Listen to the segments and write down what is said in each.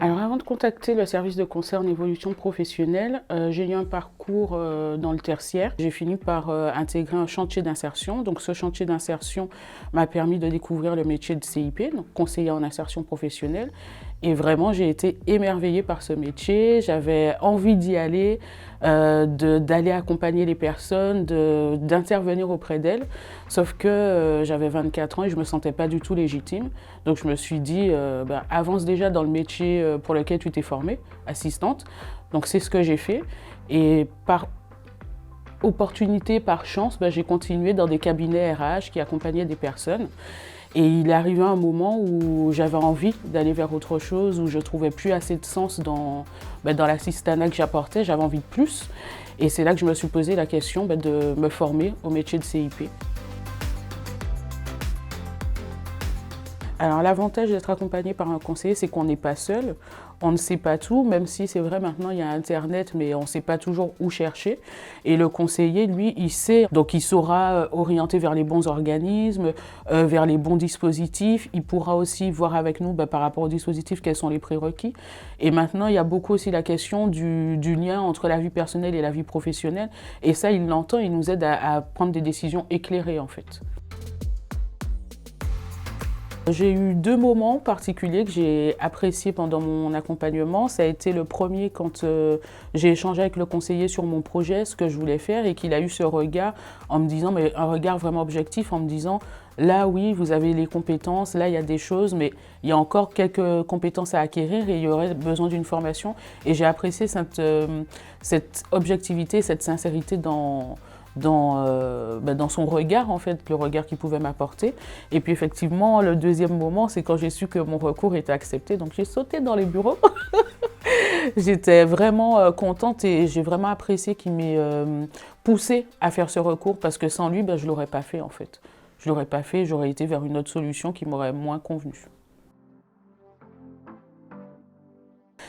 Alors avant de contacter le service de conseil en évolution professionnelle, j'ai eu un parcours dans le tertiaire. J'ai fini par intégrer un chantier d'insertion. Donc ce chantier d'insertion m'a permis de découvrir le métier de CIP, donc conseiller en insertion professionnelle. Et vraiment, j'ai été émerveillée par ce métier. J'avais envie d'y aller, d'aller accompagner les personnes, d'intervenir auprès d'elles. Sauf que j'avais 24 ans et je ne me sentais pas du tout légitime. Donc je me suis dit, avance déjà dans le métier pour lequel tu t'es formée, assistante. Donc c'est ce que j'ai fait. Et par opportunité, par chance, j'ai continué dans des cabinets RH qui accompagnaient des personnes. Et il est arrivé un moment où j'avais envie d'aller vers autre chose, où je ne trouvais plus assez de sens dans l'assistanat que j'apportais, j'avais envie de plus. Et c'est là que je me suis posé la question de me former au métier de CIP. Alors l'avantage d'être accompagné par un conseiller, c'est qu'on n'est pas seul, on ne sait pas tout, même si c'est vrai maintenant il y a Internet, mais on ne sait pas toujours où chercher. Et le conseiller, lui, il sait, donc il saura orienter vers les bons organismes, vers les bons dispositifs. Il pourra aussi voir avec nous par rapport aux dispositifs quels sont les prérequis. Et maintenant, il y a beaucoup aussi la question du lien entre la vie personnelle et la vie professionnelle. Et ça, il l'entend, il nous aide à prendre des décisions éclairées en fait. J'ai eu deux moments particuliers que j'ai appréciés pendant mon accompagnement. Ça a été le premier quand j'ai échangé avec le conseiller sur mon projet, ce que je voulais faire, et qu'il a eu ce regard en me disant, mais un regard vraiment objectif, en me disant, là oui, vous avez les compétences, là il y a des choses, mais il y a encore quelques compétences à acquérir et il y aurait besoin d'une formation. Et j'ai apprécié cette objectivité, cette sincérité dans son regard, en fait, le regard qu'il pouvait m'apporter. Et puis effectivement, le deuxième moment, c'est quand j'ai su que mon recours était accepté. Donc j'ai sauté dans les bureaux. J'étais vraiment contente et j'ai vraiment apprécié qu'il m'ait poussée à faire ce recours parce que sans lui, je ne l'aurais pas fait en fait. Je ne l'aurais pas fait, j'aurais été vers une autre solution qui m'aurait moins convenu.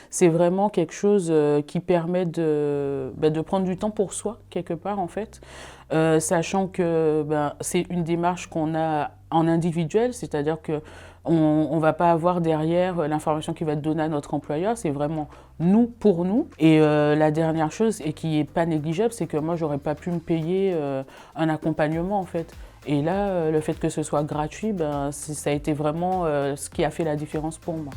C'est vraiment quelque chose qui permet de prendre du temps pour soi, quelque part, en fait, sachant que c'est une démarche qu'on a en individuel, c'est-à-dire qu'on ne va pas avoir derrière l'information qui va être donnée à notre employeur, c'est vraiment nous pour nous. Et la dernière chose, et qui n'est pas négligeable, c'est que moi, je n'aurais pas pu me payer un accompagnement, en fait. Et là, le fait que ce soit gratuit, ça a été vraiment ce qui a fait la différence pour moi.